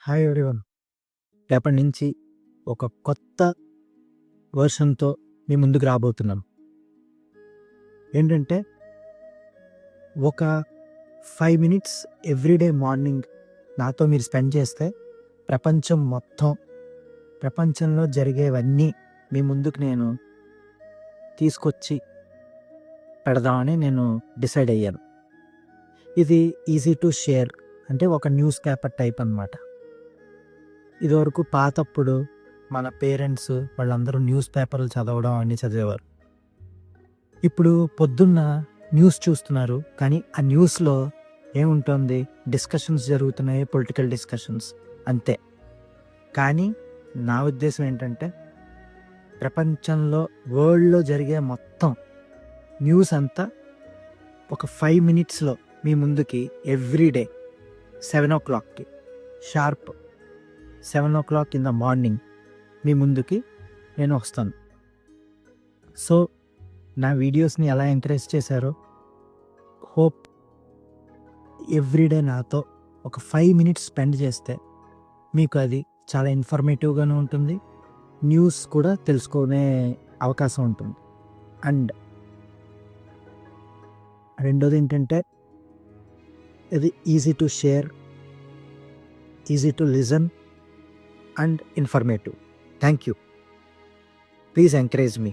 Hi everyone. రేపటి నుంచి ఒక కొత్త వర్షన్‌తో మీ ముందుకు రాబోతున్నాను. ఏంటంటే ఒక 5 మినిట్స్ ఎవ్రీడే మార్నింగ్ నాతో మీరు స్పెండ్ చేస్తే ప్రపంచంలో జరిగేవన్నీ మీ ముందుకు నేను తీసుకొచ్చి పెడదామని నేను డిసైడ్ అయ్యాను. ఇది ఈజీ టు షేర్, అంటే ఒక న్యూస్ పేపర్ టైప్ అనమాట. ఇదివరకు పాతప్పుడు మన పేరెంట్స్ వాళ్ళందరూ న్యూస్ పేపర్లు చదవడం అన్నీ చదివేవారు. ఇప్పుడు పొద్దున్న న్యూస్ చూస్తున్నారు, కానీ ఆ న్యూస్లో ఏముంటుంది? డిస్కషన్స్ జరుగుతున్నాయి, పొలిటికల్ డిస్కషన్స్ అంతే. కానీ నా ఉద్దేశం ఏంటంటే ప్రపంచంలో వరల్డ్లో జరిగే మొత్తం న్యూస్ అంతా ఒక 5 మినిట్స్లో మీ ముందుకి ఎవ్రీడే 7 o'clockకి sharp 7 o'clock in the morning మీ ముందుకి నేను వస్తాను. సో నా వీడియోస్ని ఎలా ఎంకరేజ్ చేశారో, హోప్ ఎవ్రీడే నాతో ఒక 5 మినిట్స్ స్పెండ్ చేస్తే మీకు అది చాలా ఇన్ఫర్మేటివ్గానే ఉంటుంది, న్యూస్ కూడా తెలుసుకునే అవకాశం ఉంటుంది. అండ్ రెండోది ఏంటంటే ఇది easy to share, easy to listen and informative. Thank you. Please encourage me.